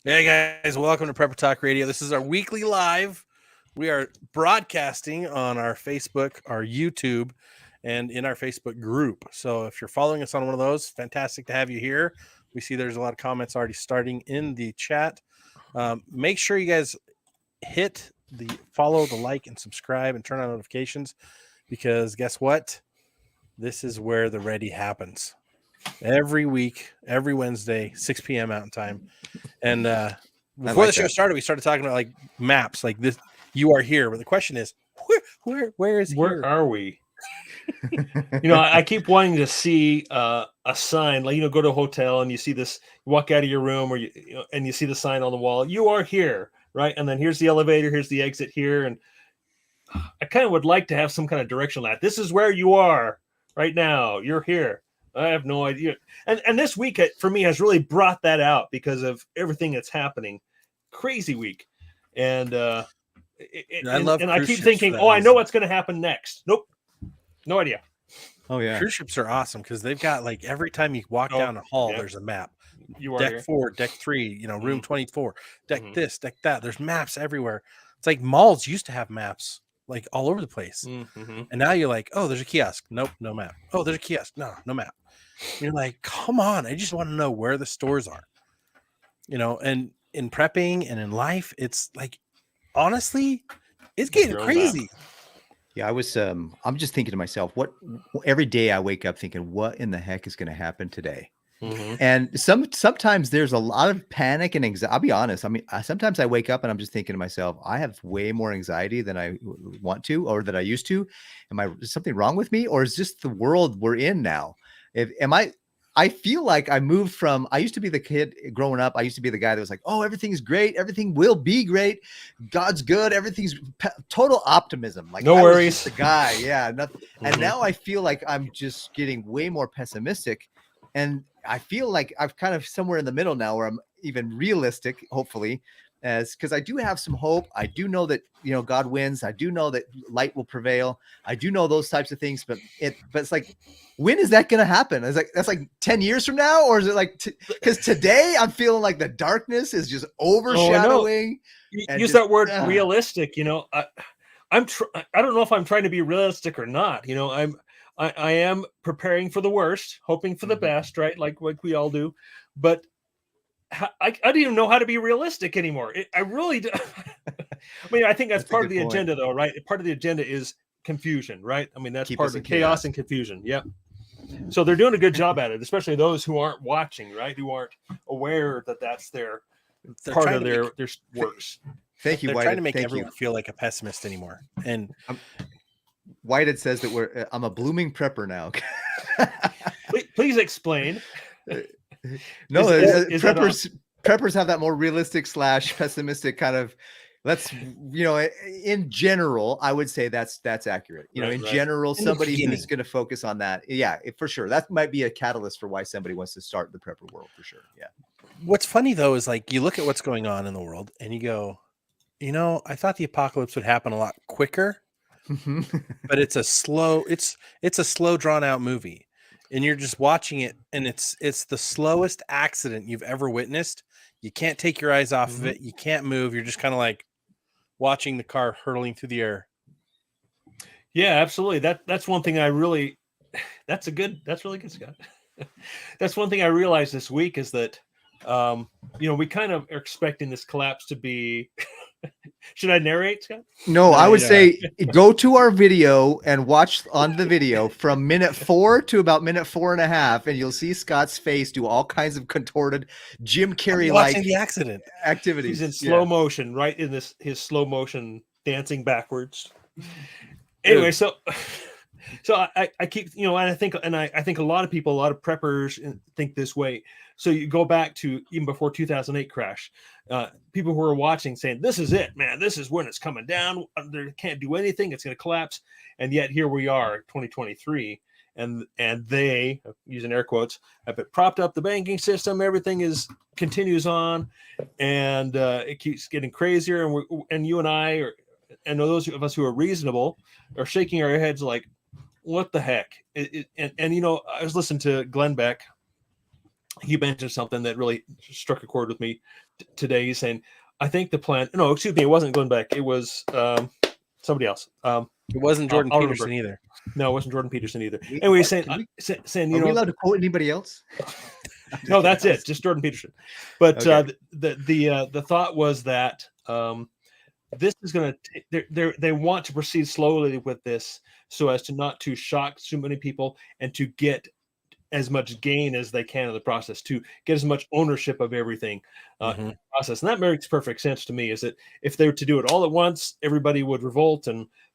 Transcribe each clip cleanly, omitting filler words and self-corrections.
Hey guys, welcome to Prepper Talk Radio. This is our weekly live. We are broadcasting on our Facebook, our YouTube, and in our Facebook group. So if you're following us on one of those, fantastic to have you here. We see there's a lot of comments already starting in the chat. Make sure you guys hit the follow, the like, and subscribe, and turn on notifications, because guess what? This is where the ready happens. Every week, every Wednesday, 6 p.m. Mountain Time. And before the show started, we started talking about like maps, like this. You are here, but the question is, where is Where here? are we? I keep wanting to see a sign, like go to a hotel and you see this. You walk out of your room, or and you see the sign on the wall. You are here, right? And then here's the elevator. Here's the exit here, and I kind of would like to have some kind of direction on that. This is where you are right now. You're here. I have no idea. And this week for me has really brought that out because of everything that's happening. Crazy week. And I keep thinking, I know what's going to happen next. Nope. No idea. Oh yeah. Cruise ships are awesome because they've got like every time you walk down a hall, there's a map. You are deck here. 4, deck 3, room 24, deck this, deck that. There's maps everywhere. It's like malls used to have maps like all over the place. And now you're like, oh, there's a kiosk. Nope, no map. Oh, there's a kiosk. No map. You're like, come on, I just want to know where the stores are. And in prepping and in life, it's like, honestly, it's getting crazy. Yeah, I'm just thinking to myself, every day I wake up thinking, what in the heck is going to happen today? And sometimes there's a lot of panic and anxiety. I'll be honest. I mean, sometimes I wake up and I'm just thinking to myself, I have way more anxiety than I want to, or that I used to. Is something wrong with me? Or is just the world we're in now? I feel like I moved from, I used to be the kid growing up. I used to be the guy that was like, oh, everything's great. Everything will be great. God's good. Everything's total optimism. Like, no worries. The guy. Yeah. Nothing. And now I feel like I'm just getting way more pessimistic. And I feel like I'm kind of somewhere in the middle now where I'm even realistic, hopefully, because I do have some hope. I do know that, God wins. I do know that light will prevail. I do know those types of things, but it's like, when is that going to happen? It's like, that's like 10 years from now, or is it like, because today I'm feeling like the darkness is just overshadowing. Use that word realistic. I don't know if I'm trying to be realistic or not. I am preparing for the worst, hoping for the best, right? Like we all do. But I don't even know how to be realistic anymore. I really do. I mean, I think that's part of the agenda, though, right? Part of the agenda is confusion, right? I mean, that's part of the chaos and confusion. Yeah. So they're doing a good job at it, especially those who aren't watching, right? Who aren't aware that that's they're part of their works. Thank you. They're trying to make everyone feel like a pessimist anymore. And Whited says that I'm a blooming prepper now. Please explain. No, preppers have that more realistic / pessimistic kind of. In general, I would say that's accurate. General, somebody who's going to focus on that. Yeah, for sure. That might be a catalyst for why somebody wants to start the prepper world, for sure. Yeah. What's funny though is like you look at what's going on in the world and you go, I thought the apocalypse would happen a lot quicker, but it's a slow drawn out movie, and you're just watching it, and it's the slowest accident you've ever witnessed. You can't take your eyes off of it. You can't move. You're just kind of like watching the car hurtling through the air. Yeah, absolutely. That's one thing I really. That's really good, Scott. That's one thing I realized this week is that, we kind of are expecting this collapse to be. Should I narrate, Scott? No, I would say go to our video and watch on the video from minute 4 to about minute 4.5, and you'll see Scott's face do all kinds of contorted Jim Carrey-like the accident activities. He's in slow motion, right in his slow motion dancing backwards. Anyway, so I keep, and I think a lot of people, a lot of preppers think this way. So you go back to even before 2008 crash, people who are watching saying, this is it, man. This is when it's coming down. They can't do anything. It's going to collapse. And yet here we are, 2023. And they, using air quotes, have it propped up the banking system. Everything continues on, and it keeps getting crazier. And you and I, and those of us who are reasonable, are shaking our heads like, what the heck? I was listening to Glenn Beck. He mentioned something that really struck a chord with me. today. He's saying, I think the plan. No, excuse me, it wasn't Glenn Beck. It was somebody else. It wasn't Jordan I'll Peterson remember. either. No, it wasn't Jordan Peterson either. Anyway, he's saying, you Are we know, allowed to quote anybody else? no, that's it. Just Jordan Peterson. But Okay. the thought was that this is going to they want to proceed slowly with this so as to not to shock too many people and to get as much gain as they can in the process, to get as much ownership of everything in the process. And that makes perfect sense to me, is that if they were to do it all at once, everybody would revolt,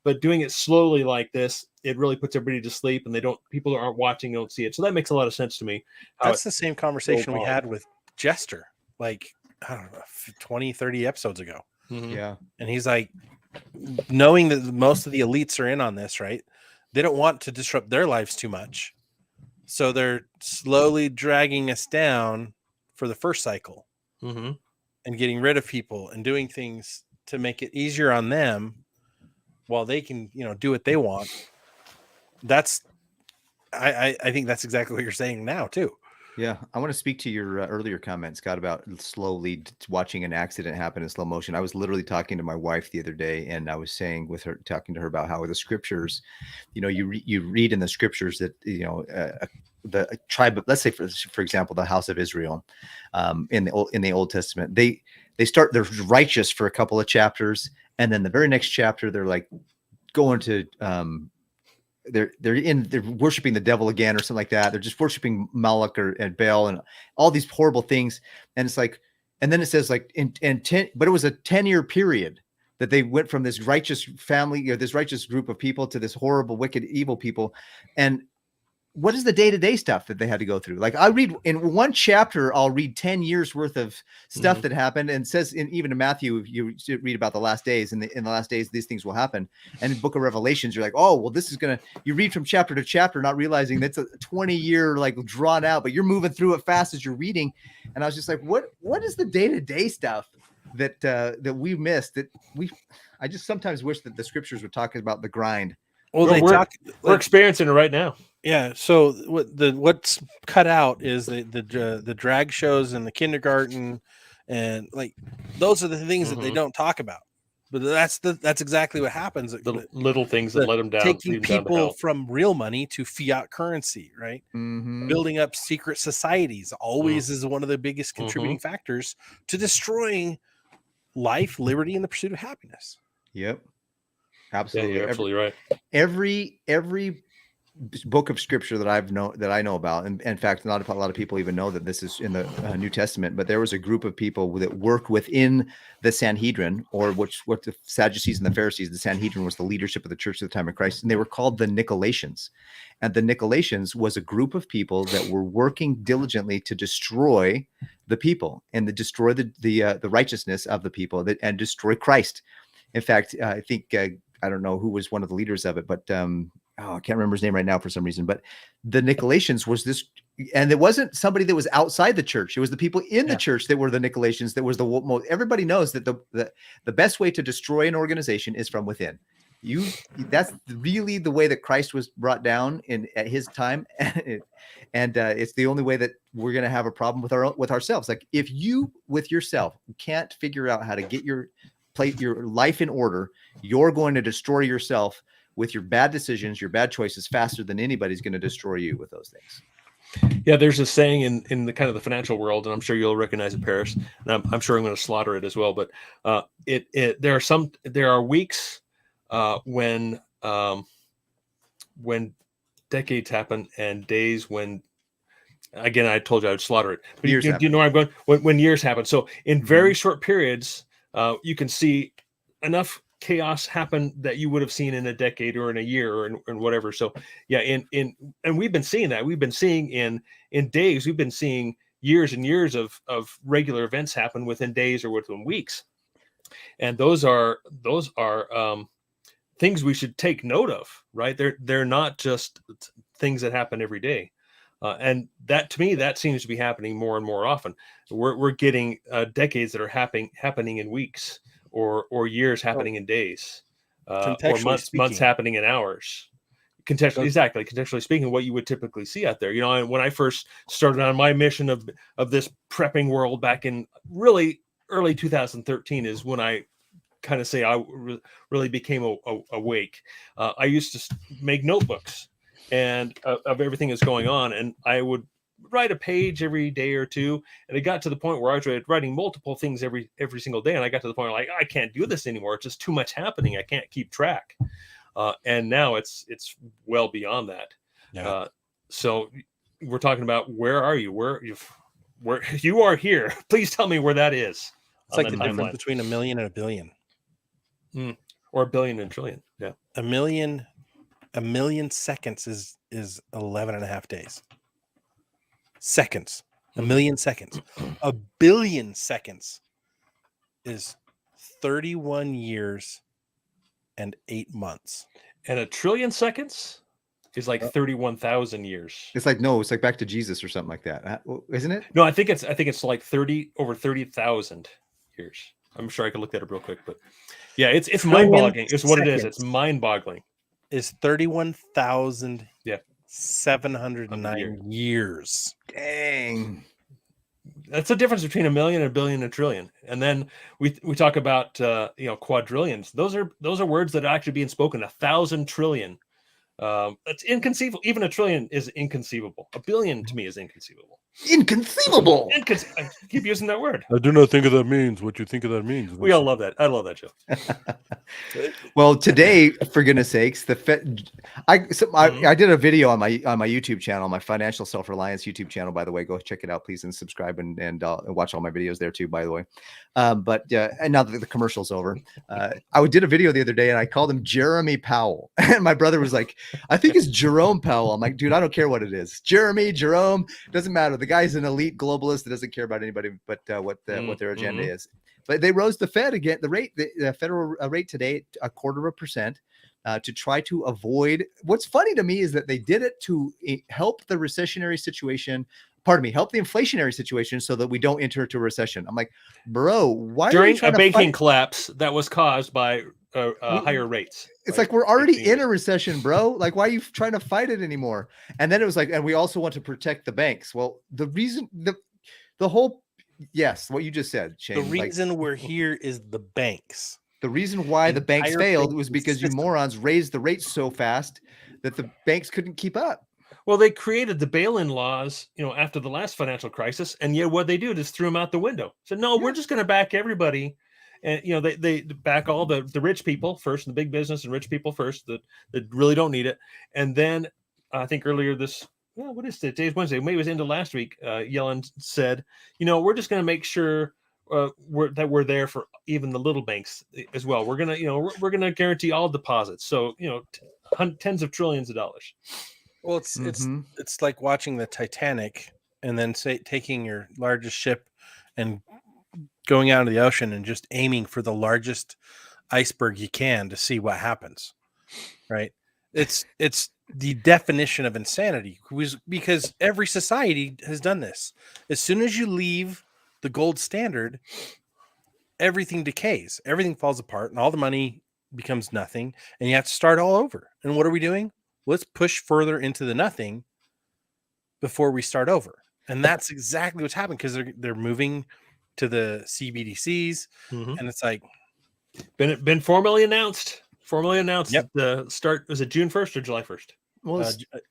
but doing it slowly like this, it really puts everybody to sleep, and people aren't watching, don't see it. So that makes a lot of sense to me. That's the same conversation we had with Jester, like, I don't know, 20, 30 episodes ago. Yeah. And he's like, knowing that most of the elites are in on this, right? They don't want to disrupt their lives too much. So they're slowly dragging us down for the first cycle and getting rid of people and doing things to make it easier on them while they can, do what they want. I think that's exactly what you're saying now too. Yeah, I want to speak to your earlier comment, Scott, about slowly watching an accident happen in slow motion. I was literally talking to my wife the other day, and I was talking to her about how the scriptures, you read in the scriptures that the tribe, let's say for example, the house of Israel, in the Old Testament, they're righteous for a couple of chapters, and then the very next chapter they're like going to they're worshiping the devil again or something like that. They're just worshiping Moloch and Baal and all these horrible things. And it's like, and then it says like but it was a 10-year period that they went from this righteous family, this righteous group of people to this horrible, wicked, evil people. And what is the day-to-day stuff that they had to go through? Like I read in one chapter, I'll read 10 years worth of stuff that happened, and it says even in Matthew, you read about the last days, and in the last days, these things will happen. And in Book of Revelations, you're like, oh, well, this is you read from chapter to chapter, not realizing that's a 20-year like drawn out, but you're moving through it fast as you're reading. And I was just like, what is the day-to-day stuff that we missed I just sometimes wish that the scriptures were talking about the grind. Well, we're experiencing it right now. Yeah. So what's cut out is the drag shows in the kindergarten, and like those are the things that they don't talk about. But that's exactly what happens. The little things that let them down, taking people from real money to fiat currency, right? Building up secret societies always is one of the biggest contributing factors to destroying life, liberty, and the pursuit of happiness. Yep. Absolutely. Yeah, you're absolutely right. Every book of scripture that I know about, and in fact, not a lot of people even know that this is in the New Testament, but there was a group of people that worked within the Sanhedrin, or what the Sadducees and the Pharisees. The Sanhedrin was the leadership of the church at the time of Christ, and they were called the Nicolaitans. And the Nicolaitans was a group of people that were working diligently to destroy the people and to destroy the righteousness of the people and destroy Christ. In fact, I think I don't know who was one of the leaders of it, but I can't remember his name right now for some reason. But the Nicolaitans was this, and it wasn't somebody that was outside the church. It was the people in the church that were the Nicolaitans. That was everybody knows that the best way to destroy an organization is from within. That's really the way that Christ was brought down at his time, and it's the only way that we're going to have a problem with ourselves. Like if you with yourself can't figure out how to get your life in order, you're going to destroy yourself with your bad decisions, your bad choices, faster than anybody's going to destroy you with those things. Yeah, there's a saying in the kind of the financial world, and I'm sure you'll recognize it, Paris. And I'm sure I'm going to slaughter it as well. But there are weeks when decades happen, and days when, again, I told you I would slaughter it. But you know where I'm going? When years happen. So in very short periods, you can see enough chaos happen that you would have seen in a decade or in a year or in whatever. So yeah, and we've been seeing that. We've been seeing in days, we've been seeing years and years of regular events happen within days or within weeks. And those are things we should take note of, right? They're not just things that happen every day. And that, to me, that seems to be happening more and more often. We're getting decades that are happening in weeks, or years happening in days, or months happening in hours. Contextually speaking, what you would typically see out there. And when I first started on my mission of this prepping world back in really early 2013 is when I kind of say I really became awake. I used to make notebooks and of everything that's going on, and I would write a page every day or two, and it got to the point where I was writing multiple things every single day, and I got to the point where, like, I can't do this anymore. It's just too much happening. I can't keep track. And now it's well beyond that. Yeah. So we're talking about, where are you? Where you are here. Please tell me where that is. It's like the difference between a million and a billion. Or a billion and trillion. Yeah. A million seconds is 11 and a half days. Seconds. A million seconds. A billion seconds is 31 years and 8 months. And a trillion seconds is like 31,000 years. It's like back to Jesus or something like that, isn't it? No, I think it's like over 30,000 years. I'm sure I could look that up real quick, but yeah, it's mind-boggling. It's what it is. It's mind-boggling. Is 31,000 709 years. Dang. That's the difference between a million, a billion, and a trillion. And then we talk about quadrillions. Those are words that are actually being spoken. 1,000 trillion. That's inconceivable. Even a trillion is inconceivable. A billion to me is inconceivable. Inconceivable. I keep using that word. I do not think that means what you think that means. We all love that. I love that show. Well, today, for goodness sakes, the Fed. I did a video on my YouTube channel, my Financial Self-Reliance YouTube channel. By the way, go check it out, please, and subscribe and watch all my videos there too. By the way, but and now that the commercial's over, I did a video the other day and I called him Jeremy Powell, and my brother was like, "I think it's Jerome Powell." I'm like, "Dude, I don't care what it is. Jerome, doesn't matter. The guy's an elite globalist that doesn't care about anybody but what their agenda is." But they rose the Fed again, the federal rate today, 0.25%, to try to avoid. What's funny to me is that they did it to help the recessionary situation. Pardon me, help the inflationary situation so that we don't enter into a recession. I'm like, bro, why during are you trying a banking collapse that was caused by higher rates? It's like we're already in a recession, bro. Like, why are you trying to fight it anymore? And then it was like, and we also want to protect the banks. Well, the reason, the whole, yes, what you just said, Shane. The reason we're here is the banks. The reason why the banks failed was because you morons raised the rates so fast that the banks couldn't keep up. Well, they created the bail-in laws, after the last financial crisis, and yet what they did is threw them out the window. So no, we're just going to back everybody. And they back all the rich people first, the big business and rich people first that really don't need it. And then I think earlier what is it? Today's Wednesday. Maybe it was into last week. Yellen said, we're just going to make sure we're there for even the little banks as well. We're gonna guarantee all deposits. So tens of trillions of dollars. Well, it's like watching the Titanic and then taking your largest ship and going out into the ocean and just aiming for the largest iceberg you can to see what happens. Right? It's the definition of insanity, because every society has done this. As soon as you leave the gold standard, everything decays, everything falls apart, and all the money becomes nothing, and you have to start all over. And what are we doing? Let's push further into the nothing before we start over. And that's exactly what's happening, because they're moving to the CBDCs, and it's like been formally announced. Yep. The start, was it June 1st or July 1st? Well,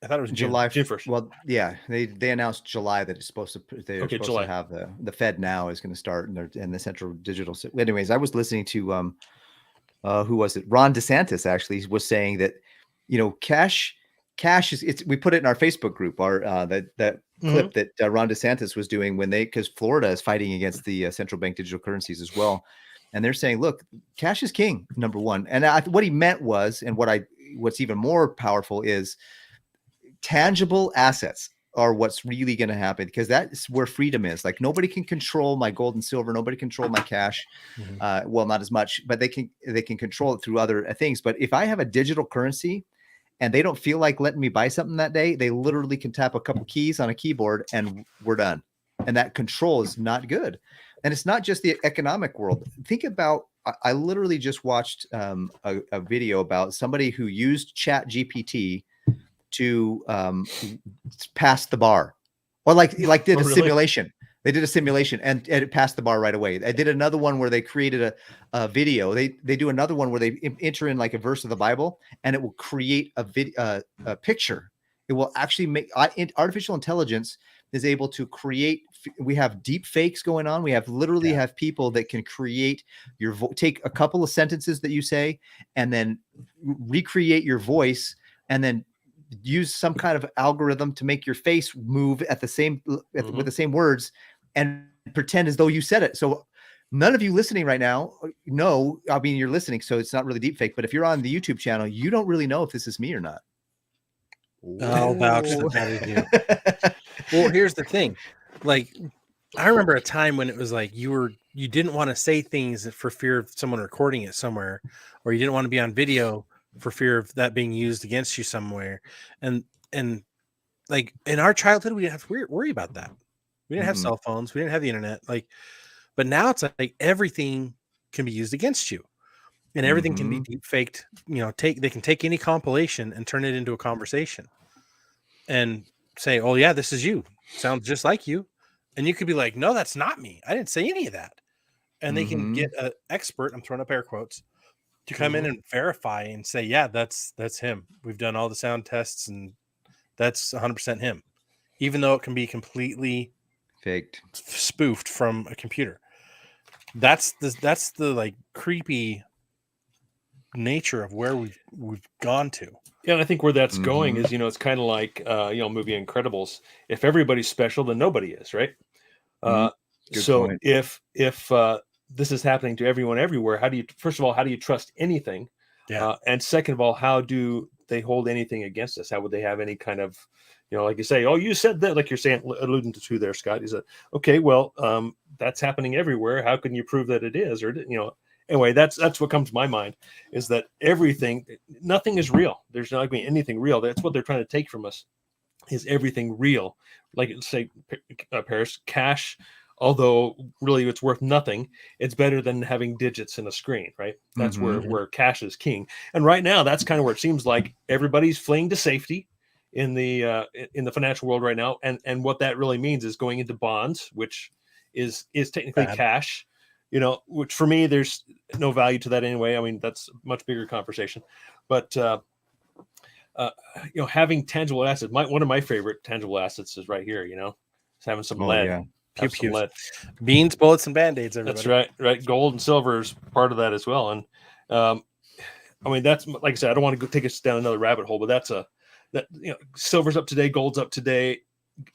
I thought it was July June 1st. Well, yeah, they announced July that it's supposed to. They're supposed July. to have the Fed now is going to start, and the central digital. Anyways, I was listening to who was it? Ron DeSantis actually was saying that cash is. We put it in our Facebook group. That clip that Ron DeSantis was doing because Florida is fighting against the central bank digital currencies as well, and they're saying, look, cash is king, number one. And what he meant was, and what's even more powerful is tangible assets are what's really going to happen, because that's where freedom is. Like, nobody can control my gold and silver. Nobody can control my cash. Well, not as much, but they can control it through other things. But if I have a digital currency and they don't feel like letting me buy something that day, they literally can tap a couple keys on a keyboard and we're done. And that control is not good. And it's not just the economic world. Think about, I literally just watched a video about somebody who used ChatGPT to pass the bar, or like did a simulation. They did a simulation and it passed the bar right away. They did another one where they created a video. They do another one where they enter in like a verse of the Bible and it will create a picture. It will actually make artificial intelligence is able to create. We have deep fakes going on. We have literally have people that can create your take a couple of sentences that you say and then recreate your voice and then use some kind of algorithm to make your face move at the same with the same words and pretend as though you said it. So none of you listening right now know, I mean, you're listening, so it's not really deep fake, but if you're on the YouTube channel, you don't really know if this is me or not. I'll vouch that is you. Well, here's the thing. Like, I remember a time when it was like you didn't want to say things for fear of someone recording it somewhere, or you didn't want to be on video for fear of that being used against you somewhere. And like in our childhood, we didn't have to worry about that. We didn't have cell phones. We didn't have the internet. Like, but now it's like everything can be used against you, and everything can be deep faked. You know, they can take any compilation and turn it into a conversation, and say, "Oh yeah, this is you. Sounds just like you," and you could be like, "No, that's not me. I didn't say any of that." And they can get an expert. I'm throwing up air quotes to come in and verify and say, "Yeah, that's him. We've done all the sound tests, and that's 100% him," even though it can be completely faked, spoofed from a computer. That's the like creepy nature of where we've gone to. Yeah, and I think where that's going is, it's kind of like movie Incredibles. If everybody's special, then nobody is, right? So point. If this is happening to everyone everywhere, first of all, how do you trust anything? Yeah. And second of all, how do they hold anything against us? How would they have any kind of, like you say, oh, you said that, like you're saying, alluding to there, Scott, is that, okay, well, that's happening everywhere. How can you prove that it is? Or, anyway, that's what comes to my mind is that nothing is real. There's not going to be anything real. That's what they're trying to take from us is everything real. Like say Paris, cash, although really it's worth nothing, it's better than having digits in a screen, right? That's where cash is king. And right now, that's kind of where it seems like everybody's fleeing to safety in the financial world right now. And what that really means is going into bonds, which is technically cash, which for me, there's no value to that anyway. I mean, that's a much bigger conversation, but having tangible assets, one of my favorite tangible assets is right here, it's having some lead. Yeah. Pew. Beans, bullets, and band-aids. Everybody. That's right. Gold and silver is part of that as well. And I mean, that's like I said, I don't want to go take us down another rabbit hole, but silver's up today, gold's up today,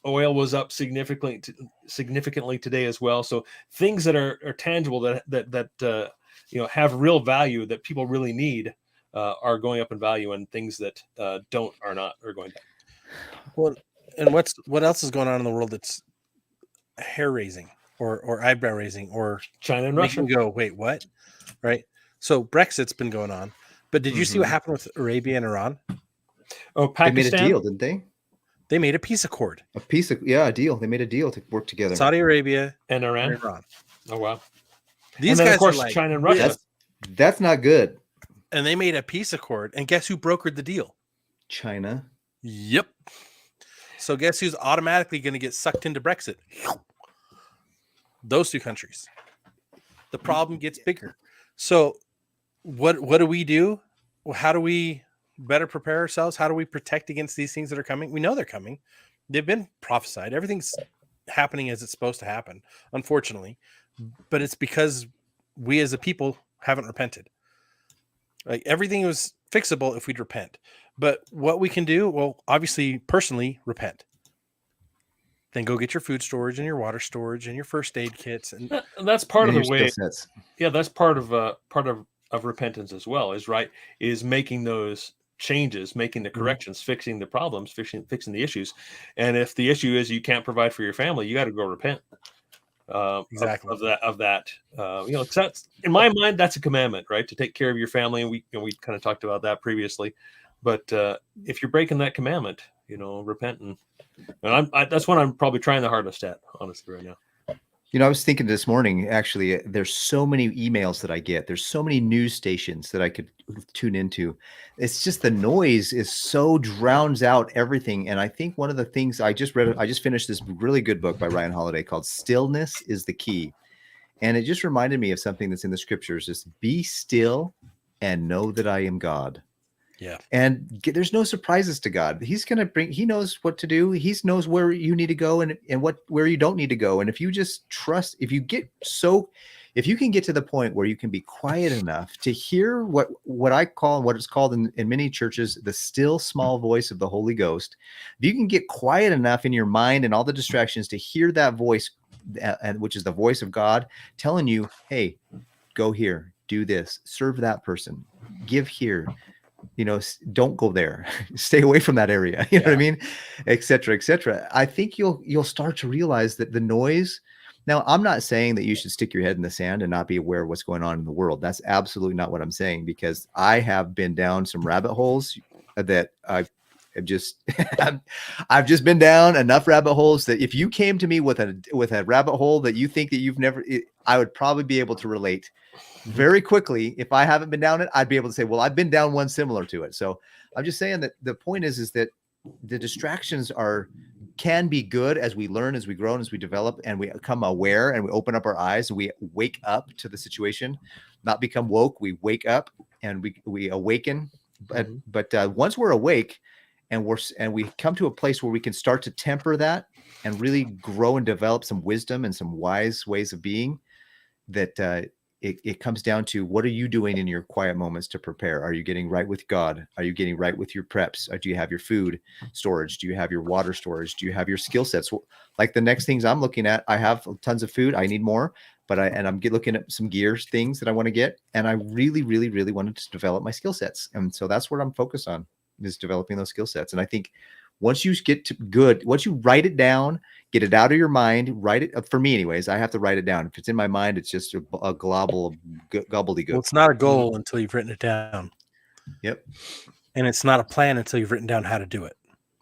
oil was up significantly today as well. So things that are tangible that have real value that people really need are going up in value, and things that are going down. Well, and what else is going on in the world that's hair raising or eyebrow raising or China and Russia? Go, wait, what? Right. So Brexit's been going on, but did you see what happened with Arabia and Iran? Oh, Pakistan. They made a deal, didn't they? They made a peace accord. A deal. They made a deal to work together. Saudi Arabia and Iran. Oh wow. These guys, of course, are like, China and Russia. That's not good. And they made a peace accord, and guess who brokered the deal? China. Yep. So guess who's automatically going to get sucked into Brexit? Those two countries. The problem gets bigger. So what do we do? Well, how do we better prepare ourselves? How do we protect against these things that are coming? We know they're coming. They've been prophesied. Everything's happening as it's supposed to happen, unfortunately. But it's because we as a people haven't repented. Like everything was fixable if we'd repent. But what we can do, well, obviously, personally, repent. Then go get your food storage and your water storage and your first aid kits, and that's part of the way. Yeah, that's part of repentance as well. Is making those changes, making the corrections, fixing the problems, fixing the issues. And if the issue is you can't provide for your family, you got to go repent. Exactly of that. That's, in my mind, that's a commandment, right? To take care of your family, and we kind of talked about that previously. But if you're breaking that commandment, repent, and that's what I'm probably trying the hardest at, honestly, right now. You know, I was thinking this morning, actually, there's so many emails that I get. There's so many news stations that I could tune into. It's just the noise is so drowns out everything. And I think one of the things I just finished this really good book by Ryan Holiday called Stillness is the Key. And it just reminded me of something that's in the scriptures: just be still and know that I am God. Yeah. And there's no surprises to God. He's going to he knows what to do. He knows where you need to go and where you don't need to go. And if you just trust, if you can get to the point where you can be quiet enough to hear what I call, what it's called in many churches, the still small voice of the Holy Ghost. If you can get quiet enough in your mind and all the distractions to hear that voice, and which is the voice of God telling you, hey, go here, do this, serve that person, give here, don't go there, stay away from that area, you know what I mean, et cetera, et cetera. I think you'll start to realize that the noise. Now, I'm not saying that you should stick your head in the sand and not be aware of what's going on in the world. That's absolutely not what I'm saying, because I have been down some rabbit holes that I've just I've just been down enough rabbit holes that if you came to me with a rabbit hole that you think that you've never, I would probably be able to relate very quickly. If I haven't been down it, I'd be able to say, well, I've been down one similar to it. So I'm just saying that the point is that the distractions can be good as we learn, as we grow, and as we develop, and we become aware, and we open up our eyes, and we wake up to the situation, not become woke. We wake up and we awaken. But once we're awake and we come to a place where we can start to temper that and really grow and develop some wisdom and some wise ways of being, that it comes down to, what are you doing in your quiet moments to prepare? Are you getting right with God? Are you getting right with your preps? Do you have your food storage? Do you have your water storage? Do you have your skill sets? Like the next things I'm looking at, I have tons of food. I need more, but I'm looking at some gears things that I want to get. And I really, really, really wanted to develop my skill sets. And so that's what I'm focused on, is developing those skill sets. And I think once you get to once you write it down, get it out of your mind, write it. For me anyways, I have to write it down. If it's in my mind, it's just a global of gobbledygook. Well, it's not a goal until you've written it down. Yep. And it's not a plan until you've written down how to do it.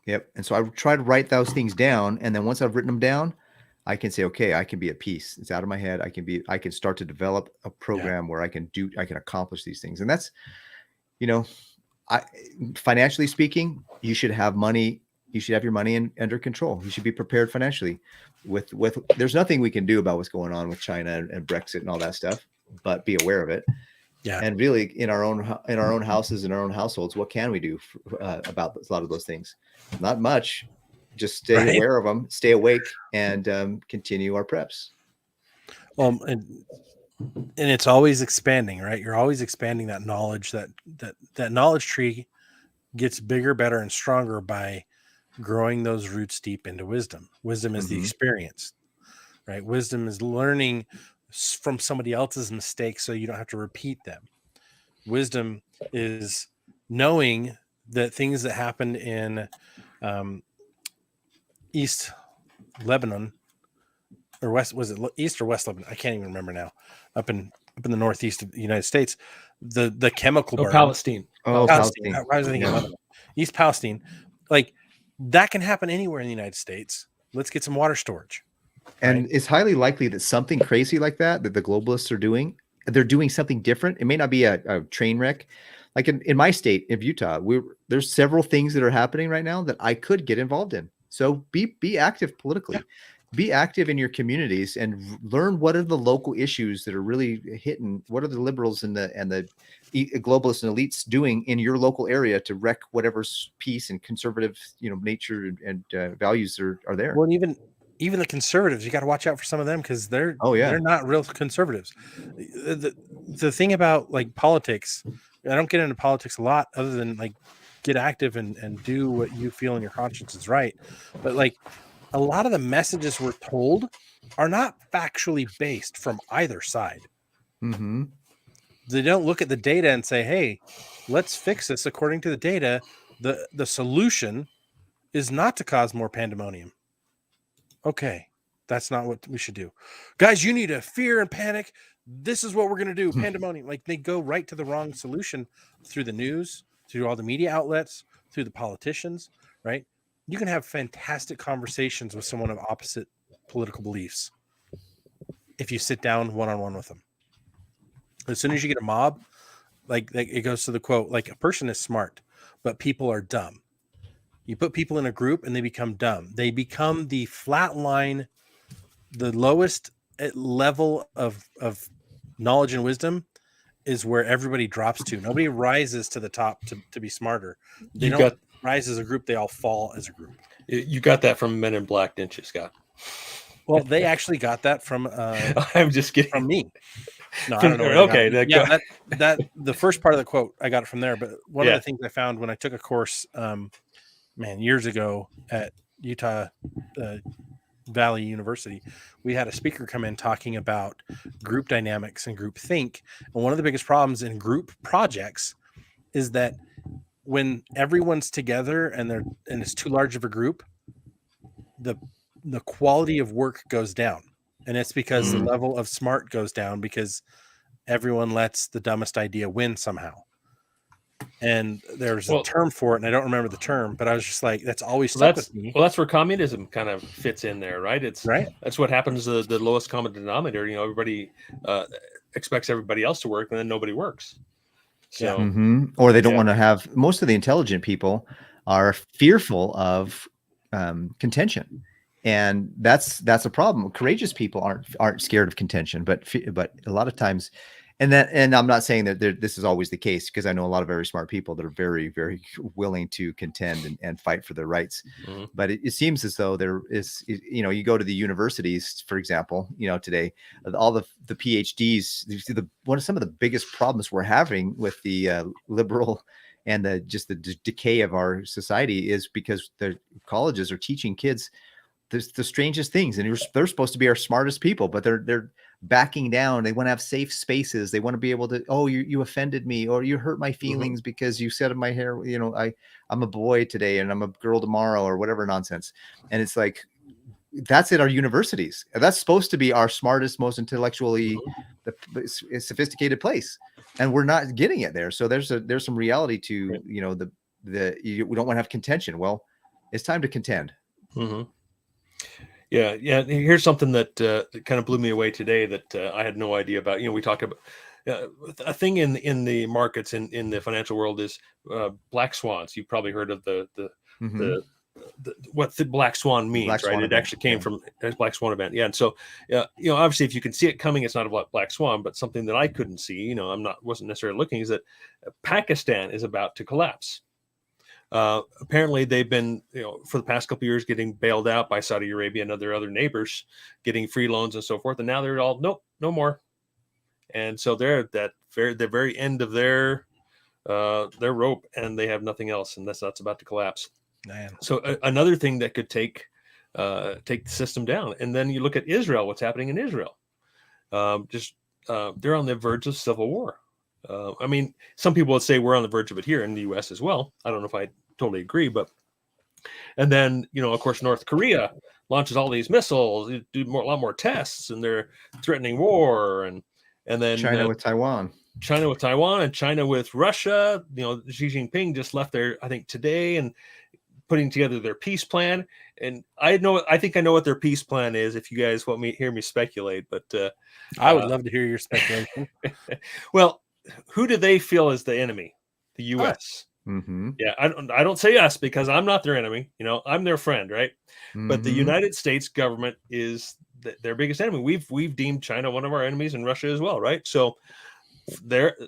Yep. And so I try to write those things down. And then once I've written them down, I can say, okay, I can be at peace. It's out of my head. I can start to develop a program where I can accomplish these things. And that's, financially speaking, you should have money. You should have your money under control. You should be prepared financially. There's nothing we can do about what's going on with China and Brexit and all that stuff, but be aware of it. Yeah. And really, in our own houses, in our own households, what can we do about a lot of those things? Not much. Just stay aware of them, stay awake, and continue our preps. And it's always expanding, right? You're always expanding that knowledge. That knowledge tree gets bigger, better, and stronger by growing those roots deep into wisdom. Wisdom is the experience, right? Wisdom is learning from somebody else's mistakes so you don't have to repeat them. Wisdom is knowing that things that happened in East Lebanon or West, was it East or West Lebanon? I can't even remember now. Up in the northeast of the United States, the chemical burn. Palestine. Palestine. Why was I thinking Lebanon? East Palestine, like that can happen anywhere in the United States. Let's get some water storage. And it's highly likely that something crazy like that the globalists are doing, they're doing something different. It may not be a train wreck. Like in my state of Utah, there's several things that are happening right now that I could get involved in. So be active politically. Be active in your communities and learn what are the local issues that are really hitting. What are the liberals and the globalists and elites doing in your local area to wreck whatever's peace and conservative, nature and values are there. Well, even the conservatives, you got to watch out for some of them because they're not real conservatives. The thing about like politics, I don't get into politics a lot other than like get active and do what you feel in your conscience is right. But like a lot of the messages we're told are not factually based from either side. Mm-hmm. They don't look at the data and say, hey, let's fix this according to the data. The solution is not to cause more pandemonium. Okay, that's not what we should do. Guys, you need to fear and panic. This is what we're going to do. Pandemonium. Like they go right to the wrong solution through the news, through all the media outlets, through the politicians, right? You can have fantastic conversations with someone of opposite political beliefs. if you sit down one-on-one with them. As soon as you get a mob, like it goes to the quote, like a person is smart, but people are dumb. You put people in a group and they become dumb. They become the flat line, the lowest level of knowledge and wisdom is where everybody drops to. Nobody rises to the top to be smarter. They don't rise as a group. They all fall as a group. You got that from Men in Black, didn't you, Scott? Well, they actually got that from I'm just kidding. from me. No, I don't know. Okay. That the first part of the quote, I got it from there. But one of the things I found when I took a course, years ago at Utah Valley University, we had a speaker come in talking about group dynamics and group think. And one of the biggest problems in group projects is that when everyone's together and it's too large of a group, the quality of work goes down. And it's because the level of smart goes down because everyone lets the dumbest idea win somehow. And there's a term for it, and I don't remember the term, but I was just like, that's always stuck with me. Well, that's where communism kind of fits in there, right? That's what happens to the lowest common denominator. Everybody expects everybody else to work, and then nobody works. So, or they don't want to have. Most of the intelligent people are fearful of contention, and that's a problem. Courageous people aren't scared of contention, but a lot of times. And I'm not saying that this is always the case, because I know a lot of very smart people that are very, very willing to contend and fight for their rights. But it seems as though there is, you go to the universities, for example, today, all the PhDs, some of the biggest problems we're having with the liberal and the decay of our society is because the colleges are teaching kids the strangest things, and they're supposed to be our smartest people, but they're backing down. They want to have safe spaces. They want to be able to, you offended me, or you hurt my feelings because you said my hair, I'm a boy today and I'm a girl tomorrow, or whatever nonsense. And it's like, that's at our universities. That's supposed to be our smartest, most intellectually sophisticated place. And we're not getting it there. So there's some reality to, we don't want to have contention. Well, it's time to contend. Yeah. Here's something that kind of blew me away today that I had no idea about. We talk about a thing in the markets in the financial world is black swans. You've probably heard of what the black swan means, right? It actually came from a black swan event. Yeah. And so, obviously, if you can see it coming, it's not a black swan, but something that I couldn't see, wasn't necessarily looking, is that Pakistan is about to collapse. Apparently they've been, for the past couple of years getting bailed out by Saudi Arabia and other neighbors, getting free loans and so forth. And now they're all, nope, no more. And so they're at the very end of their rope, and they have nothing else. And that's about to collapse. Man. So another thing that could take the system down. And then you look at Israel, what's happening in Israel. They're on the verge of civil war. I mean, some people would say we're on the verge of it here in the U.S. as well. I don't know if I totally agree, and then, of course, North Korea launches all these missiles, do a lot more tests, and they're threatening war, and then China with Taiwan, and China with Russia. Xi Jinping just left there, I think, today, and putting together their peace plan. And I think I know what their peace plan is, if you guys want hear me speculate, but I would love to hear your speculation. Well, who do they feel is the enemy? The U.S. Yeah, I don't say us, because I'm not their enemy. I'm their friend, right? But the United States government is their biggest enemy. We've deemed China one of our enemies, and Russia as well, right? So,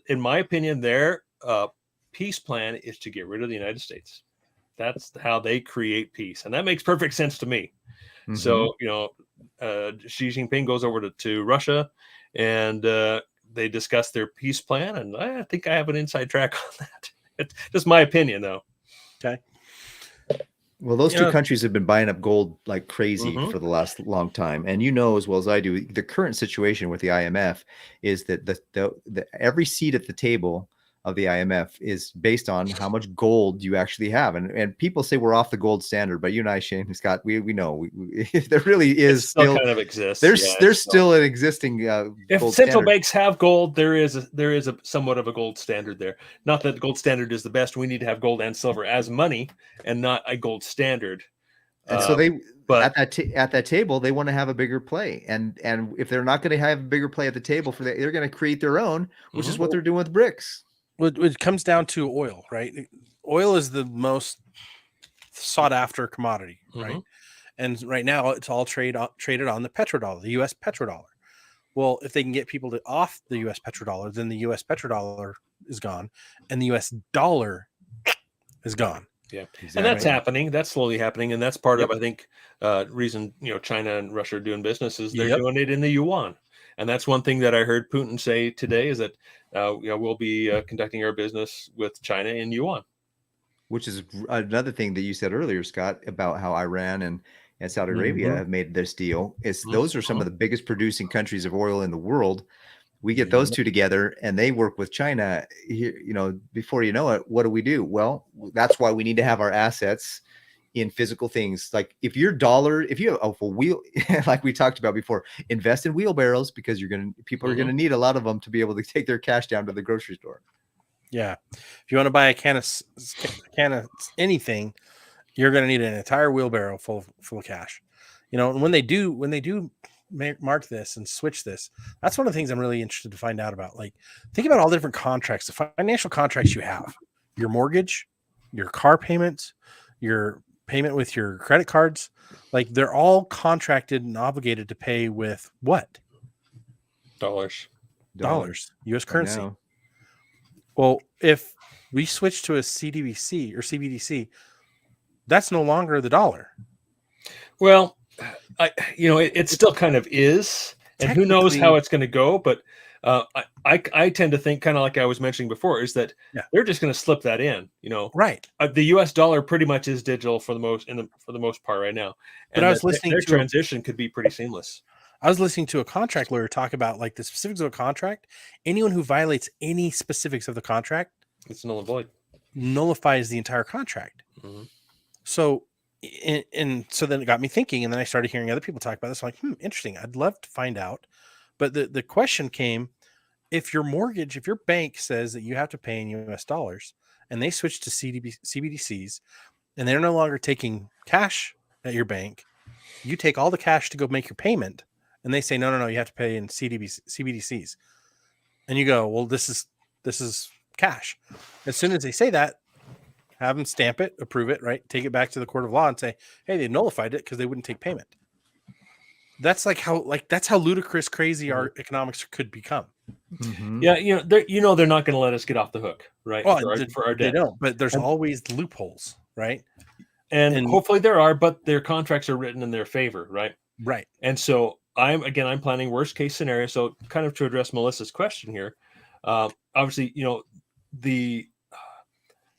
in my opinion, their peace plan is to get rid of the United States. That's how they create peace, and that makes perfect sense to me. So, Xi Jinping goes over to Russia, and they discuss their peace plan, and I think I have an inside track on that. It's just my opinion, though. Okay. Well, those two countries have been buying up gold like crazy for the last long time, and as well as I do, the current situation with the IMF is that the every seat at the table of the IMF is based on how much gold you actually have. And people say we're off the gold standard, but you and I, Shane, Scott, we know there really is still kind of exists. There's still an existing if gold central standard. banks have gold, there is a somewhat of a gold standard there. Not that the gold standard is the best. We need to have gold and silver as money and not a gold standard. And so they but at that table, they want to have a bigger play, and if they're not going to have a bigger play at the table they're going to create their own, which is what they're doing with BRICS. It comes down to oil, right? Oil is the most sought after commodity, right? And right now it's all traded on the petrodollar, the U.S. petrodollar. Well, if they can get people off the U.S. petrodollar, then the U.S. petrodollar is gone, and the U.S. dollar is gone. Yeah, exactly. And that's happening. That's slowly happening, and that's part of, I think, reason China and Russia are doing business is they're doing it in the yuan, and that's one thing that I heard Putin say today is that we'll be conducting our business with China in yuan, which is another thing that you said earlier, Scott, about how Iran and Saudi Arabia have made this deal. Those are some of the biggest producing countries of oil in the world. We get those two together and they work with China here, before you know it, what do? Well, that's why we need to have our assets in physical things. Like if you have a wheel, like we talked about before, invest in wheelbarrows because people are going to need a lot of them to be able to take their cash down to the grocery store. Yeah. If you want to buy a can of anything, you're going to need an entire wheelbarrow full of cash, and when they do mark this and switch this, that's one of the things I'm really interested to find out about. Like, think about all the different contracts, the financial contracts you have, your mortgage, your car payments, your payment with your credit cards, like they're all contracted and obligated to pay with what? Dollars, U.S. currency. Well, if we switch to a CDBC or CBDC, that's no longer the dollar. Well, it still kind of is, and who knows how it's going to go. But I tend to think, kind of like I was mentioning before, is that they're just going to slip that in. Right? The U.S. dollar pretty much is digital for the most part right now. And I was listening their to transition could be pretty seamless. I was listening to a contract lawyer talk about like the specifics of a contract. Anyone who violates any specifics of the contract, it's null and void, nullifies the entire contract. So. And so then it got me thinking, and then I started hearing other people talk about this. I'm like, interesting. I'd love to find out. But the question came, if your bank says that you have to pay in US dollars and they switch to CBDCs and they're no longer taking cash at your bank, you take all the cash to go make your payment and they say, no, you have to pay in CBDCs. And you go, well, this is cash. As soon as they say that, have them stamp it, approve it, right? Take it back to the court of law and say, hey, they nullified it because they wouldn't take payment. That's that's how ludicrous crazy our economics could become. Yeah, they're not going to let us get off the hook, right? Well, for our debt. They don't, but there's always loopholes, right? And hopefully there are, but their contracts are written in their favor, right? Right. And so I'm planning worst case scenario. So kind of to address Melissa's question here, obviously,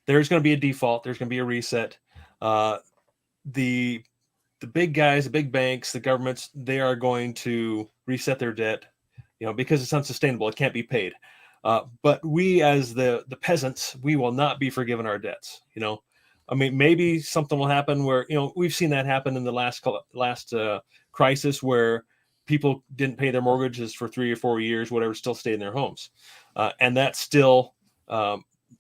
there's going to be a default. There's going to be a reset. The big guys, the big banks, the governments, they are going to reset their debt, because it's unsustainable. It can't be paid. But we, as the peasants, we will not be forgiven our debts. Maybe something will happen where we've seen that happen in the last crisis where people didn't pay their mortgages for 3 or 4 years, whatever, still stayed in their homes, and that still.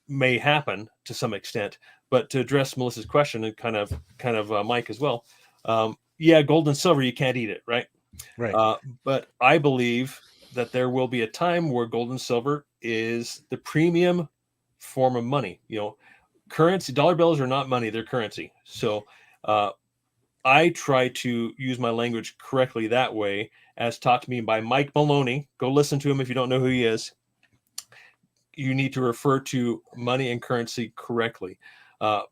May happen to some extent, but to address Melissa's question and kind of Mike as well, gold and silver, you can't eat it, right? But I believe that there will be a time where gold and silver is the premium form of money. Currency, dollar bills are not money; they're currency. So I try to use my language correctly that way, as taught to me by Mike Maloney. Go listen to him if you don't know who he is. You need to refer to money and currency correctly. Gold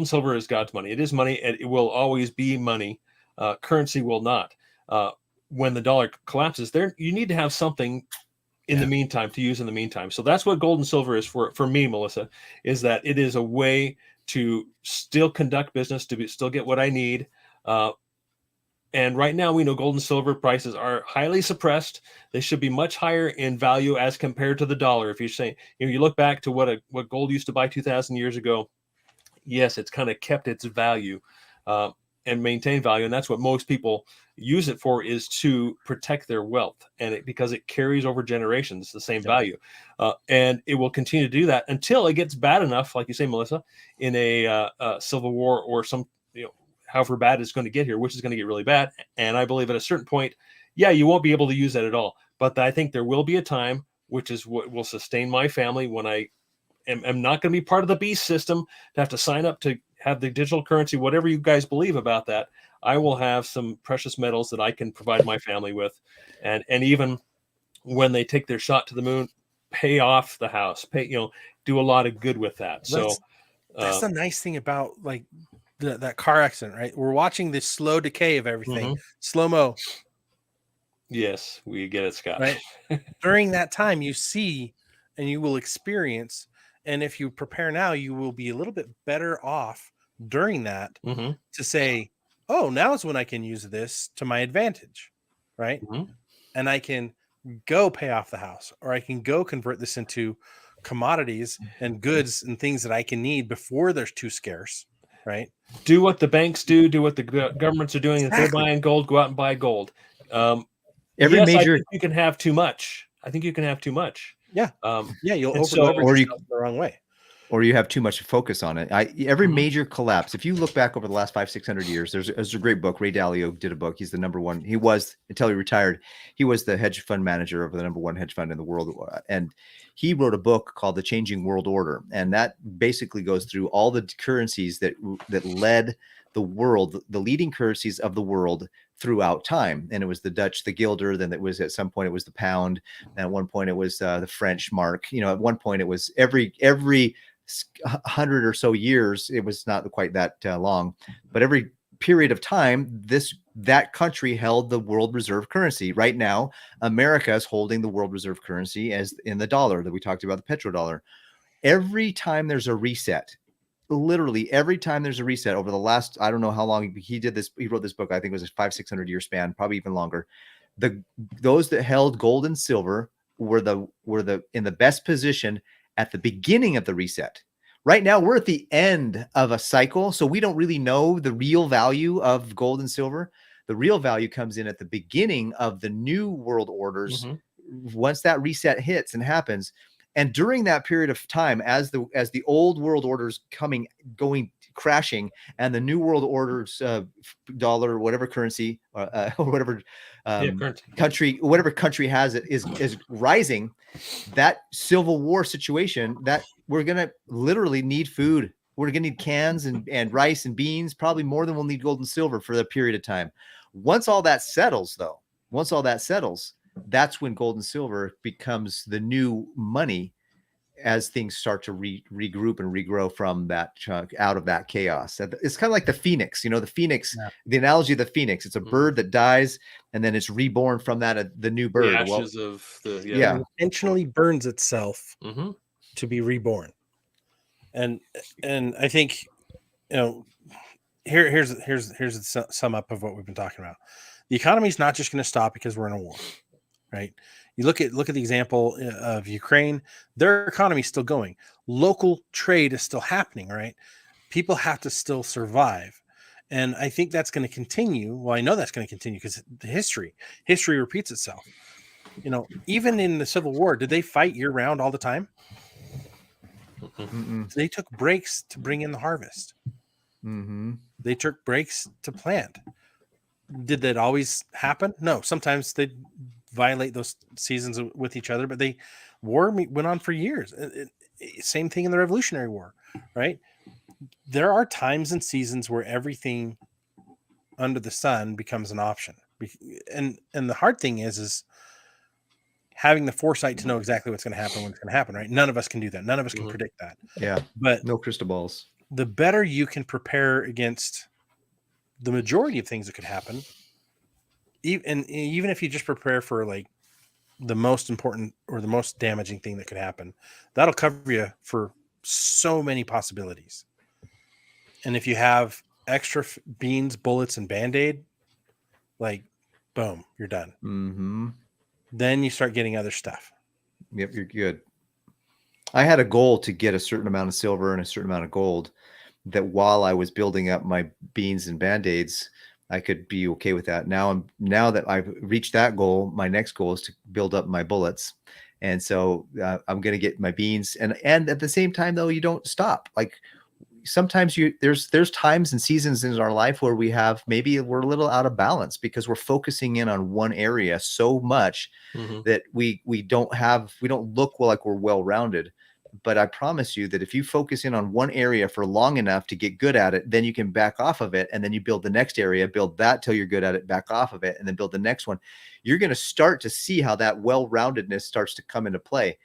and silver is God's money. It is money, and it will always be money. Currency will not. When the dollar collapses, you need to have something in the meantime to use in the meantime. So that's what gold and silver is for me, Melissa, is that it is a way to still conduct business, still get what I need. And right now, we know gold and silver prices are highly suppressed. They should be much higher in value as compared to the dollar. If you're saying, you look back to what gold used to buy 2,000 years ago, yes, it's kind of kept its value and maintained value. And that's what most people use it for, is to protect their wealth. And because it carries over generations, the same value. And it will continue to do that until it gets bad enough, like you say, Melissa, in a civil war or some, however bad it's going to get here, which is going to get really bad. And I believe at a certain point, yeah, you won't be able to use that at all. But I think there will be a time, which is what will sustain my family, when I am not going to be part of the beast system, to have to sign up to have the digital currency, whatever you guys believe about that. I will have some precious metals that I can provide my family with. And even when they take their shot to the moon, pay off the house, do a lot of good with that. That's the nice thing about like that car accident, right? We're watching this slow decay of everything, slow-mo. Yes, we get it, Scott. Right? During that time, you see and you will experience, and if you prepare now, you will be a little bit better off during that to say, oh, now is when I can use this to my advantage, right? And I can go pay off the house, or I can go convert this into commodities and goods and things that I can need before they're too scarce, right? Do what the banks do what the governments are doing. Exactly. If they're buying gold, go out and buy gold. I think you can have too much. Yeah. You'll over-leverage yourself the wrong way. Or you have too much focus on it. Every major collapse, if you look back over the last 500-600 years, there's a great book. Ray Dalio did a book. He's the number one. He was, until he retired, he was the hedge fund manager of the number one hedge fund in the world. And he wrote a book called The Changing World Order. And that basically goes through all the currencies that led the world, the leading currencies of the world throughout time. And it was the Dutch, the guilder. Then it was, at some point, it was the pound. And at one point it was the French mark. At one point it was every 100 or so years, it was not quite that long, but every period of time, that country held the world reserve currency. Right now, America is holding the world reserve currency as in the dollar that we talked about, the petrodollar. Every time there's a reset, literally every time there's a reset over the last, I don't know how long he did this. He wrote this book. I think it was a 500-600 year span, probably even longer. Those that held gold and silver were in the best position at the beginning of the reset. Right now, we're at the end of a cycle, so we don't really know the real value of gold and silver. The real value comes in at the beginning of the new world orders, once that reset hits and happens. And during that period of time, as the old world orders going crashing, and the new world orders dollar, whatever currency, or whatever country, whatever country has it, is rising, that civil war situation, that we're gonna literally need food. We're gonna need cans and rice and beans, probably more than we'll need gold and silver for the period of time. Once all that settles, that's when gold and silver becomes the new money, as things start to regroup and regrow from that chunk, out of that chaos. It's kind of like the phoenix, the phoenix, the analogy of the phoenix. It's a bird that dies and then it's reborn from that, the new bird. The ashes of the, intentionally burns itself to be reborn. And I think, here's the sum up of what we've been talking about. The economy is not just going to stop because we're in a war, right? You look at the example of Ukraine. Their economy is still going. Local trade is still happening, right? People have to still survive. And I think that's going to continue. Well, I know that's going to continue because the history repeats itself. Even in the Civil War, did they fight year round all the time? They took breaks to bring in the harvest. They took breaks to plant. Did that always happen? No. Sometimes they'd violate those seasons with each other, but war went on for years. Same thing in the Revolutionary War, right? There are times and seasons where everything under the sun becomes an option. And the hard thing is having the foresight to know exactly what's going to happen when it's going to happen, right? None of us can do that. None of us can predict that. Yeah. But no crystal balls. The better you can prepare against the majority of things that could happen, even if you just prepare for like the most important or the most damaging thing that could happen, that'll cover you for so many possibilities. And if you have extra beans, bullets, and Band-Aid, like, boom, you're done. Then you start getting other stuff. Yep, you're good. I had a goal to get a certain amount of silver and a certain amount of gold, that while I was building up my beans and Band-Aids, I could be okay with that. Now that I've reached that goal, my next goal is to build up my bullets. And so I'm going to get my beans. And at the same time, though, you don't stop. Like, sometimes there's times and seasons in our life where we're a little out of balance because we're focusing in on one area so much that we don't look like we're well-rounded. But I promise you that if you focus in on one area for long enough to get good at it, then you can back off of it. And then you build the next area, build that till you're good at it, back off of it, and then build the next one. You're going to start to see how that well-roundedness starts to come into play.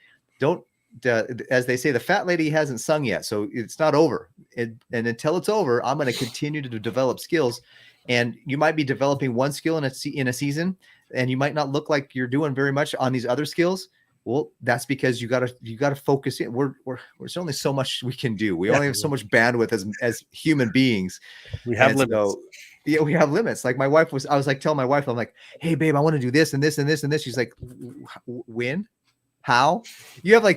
As they say, the fat lady hasn't sung yet, so it's not over. And until it's over, I'm going to continue to develop skills. And you might be developing one skill in a season, and you might not look like you're doing very much on these other skills. Well, that's because you gotta focus in. There's only so much we can do. We only have so much bandwidth as human beings. We have limits. So, yeah, we have limits. Like I was like telling my wife, I'm like, hey babe, I want to do this and this and this and this. She's like, when? How? You run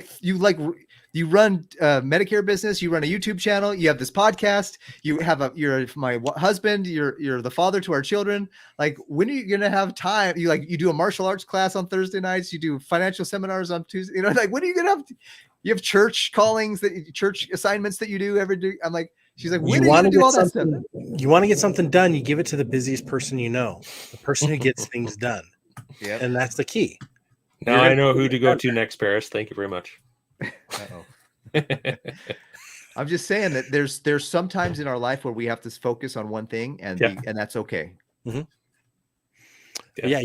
Medicare business, you run a YouTube channel, you have this podcast, you're my husband, you're the father to our children. Like, when are you gonna have time? You do a martial arts class on Thursday nights, you do financial seminars on Tuesday, like, when are you gonna have you have church callings, church assignments that you do every day? I'm like, she's like, when are you gonna do all that stuff? You want to get something done, you give it to the busiest person you know, the person who gets things done. Yeah, and that's the key. Now I know who to go to next, Paris. Thank you very much. I'm just saying that there's sometimes in our life where we have to focus on one thing, and that's okay. Yeah,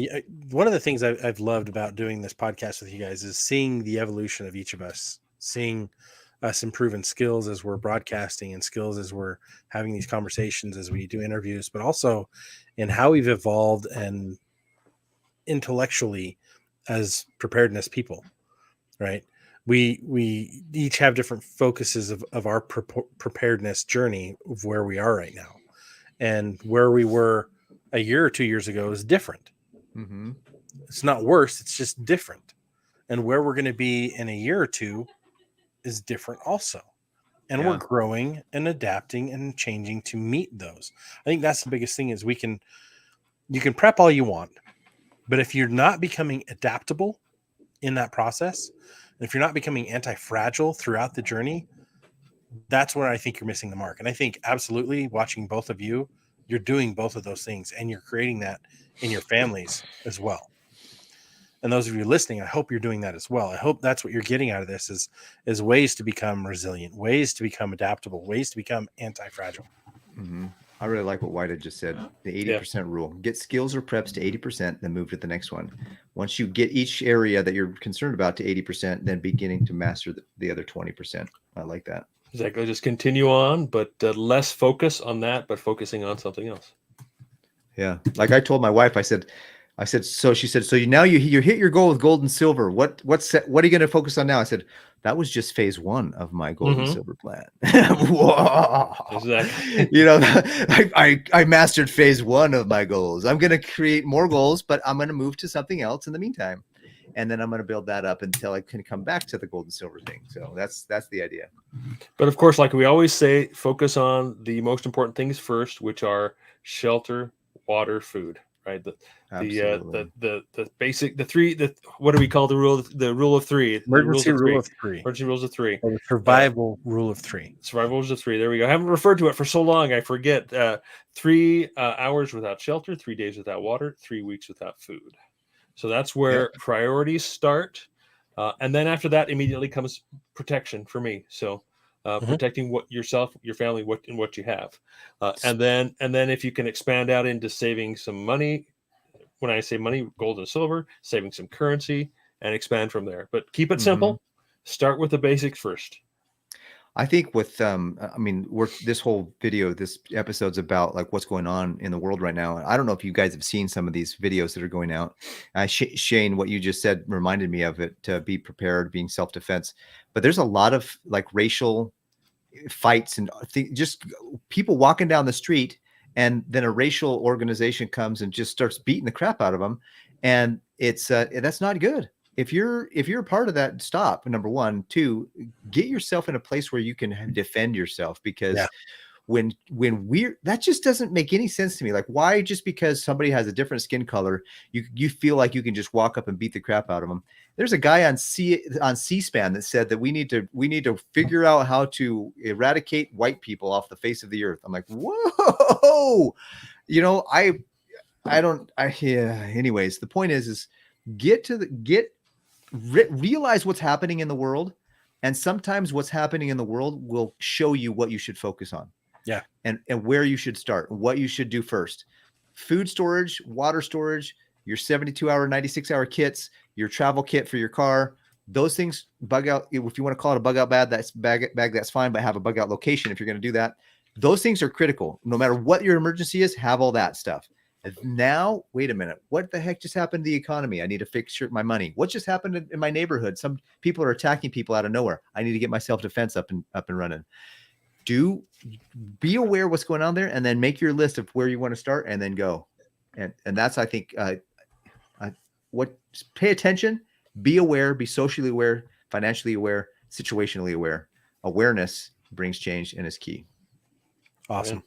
one of the things I've loved about doing this podcast with you guys is seeing the evolution of each of us, seeing us improve in skills as we're broadcasting and skills as we're having these conversations, as we do interviews, but also in how we've evolved and intellectually as preparedness people, right? We each have different focuses of our preparedness journey of where we are right now, and where we were a year or 2 years ago is different. It's not worse, it's just different. And where we're going to be in a year or two is different also. And we're growing and adapting and changing to meet those. I think that's the biggest thing is you can prep all you want, but if you're not becoming adaptable in that process, and if you're not becoming anti-fragile throughout the journey, that's where I think you're missing the mark. And I think absolutely watching both of you, you're doing both of those things, and you're creating that in your families as well. And those of you listening, I hope you're doing that as well. I hope that's what you're getting out of this is ways to become resilient, ways to become adaptable, ways to become anti-fragile. I really like what White had just said, the 80% rule. Get skills or preps to 80%, then move to the next one. Once you get each area that you're concerned about to 80%, then beginning to master the other 20%. I like that. Exactly. Just continue on, but less focus on that, but focusing on something else. Yeah. Like I told my wife, I said, so she said, so now you hit your goal with gold and silver. What are you going to focus on now? I said, that was just phase 1 of my gold and silver plan. Whoa. Exactly. I mastered phase 1 of my goals. I'm going to create more goals, but I'm going to move to something else in the meantime. And then I'm going to build that up until I can come back to the gold and silver thing. So that's the idea. But of course, like we always say, focus on the most important things first, which are shelter, water, food. Right, the basic, what do we call the rule? The rule of three. Emergency rule of three. Emergency rules of three. Or the survival rule of three. Survival rules of three. There we go. I haven't referred to it for so long, I forget. 3 hours without shelter, 3 days without water, 3 weeks without food. So that's where priorities start, and then after that, immediately comes protection for me. So. Protecting what yourself, your family, what you have, and then if you can expand out into saving some money, when I say money, gold and silver, saving some currency, and expand from there. But keep it simple. Start with the basics first. I think with this whole video, this episode's about like what's going on in the world right now. I don't know if you guys have seen some of these videos that are going out. Shane, what you just said reminded me of it. To be prepared, being self-defense. But there's a lot of like racial fights and just people walking down the street, and then a racial organization comes and just starts beating the crap out of them, and it's that's not good. If you're a part of that, stop. Number 1. 2, get yourself in a place where you can defend yourself, because when we're, that just doesn't make any sense to me. Like, why, just because somebody has a different skin color, you feel like you can just walk up and beat the crap out of them. There's a guy on C-SPAN that said that we need to figure out how to eradicate white people off the face of the earth. I'm like, whoa, you know, anyways, the point is realize what's happening in the world. And sometimes what's happening in the world will show you what you should focus on. Yeah. And where you should start, what you should do first. Food storage, water storage, your 72-hour, 96-hour kits, your travel kit for your car, those things, bug out. If you want to call it a bug out bag, that's fine, but have a bug out location if you're going to do that. Those things are critical. No matter what your emergency is, have all that stuff. Now, wait a minute. What the heck just happened to the economy? I need to fix my money. What just happened in my neighborhood? Some people are attacking people out of nowhere. I need to get my self-defense up and running. Be aware what's going on there, and then make your list of where you want to start, and then go. And that's, I think, pay attention, be aware, be socially aware, financially aware, situationally aware. Awareness brings change and is key. Awesome.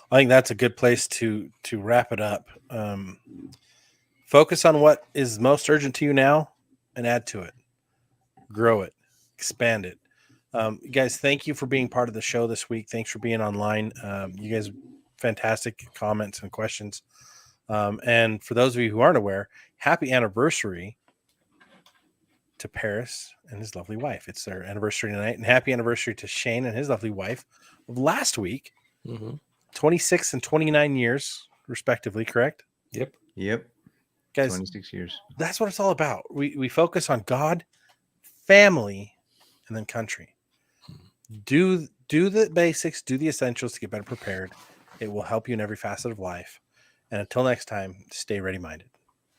I think that's a good place to wrap it up. Focus on what is most urgent to you now and add to it. Grow it. Expand it. You guys, thank you for being part of the show this week. Thanks for being online. You guys, fantastic comments and questions. And for those of you who aren't aware, happy anniversary to Paris and his lovely wife. It's their anniversary tonight. And happy anniversary to Shane and his lovely wife of last week. 26 and 29 years, respectively, correct? Yep. Guys, 26 years. That's what it's all about. We focus on God, family, and then country. Do the basics, do the essentials to get better prepared. It will help you in every facet of life. And until next time, stay ready-minded.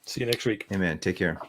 See you next week. Amen. Take care.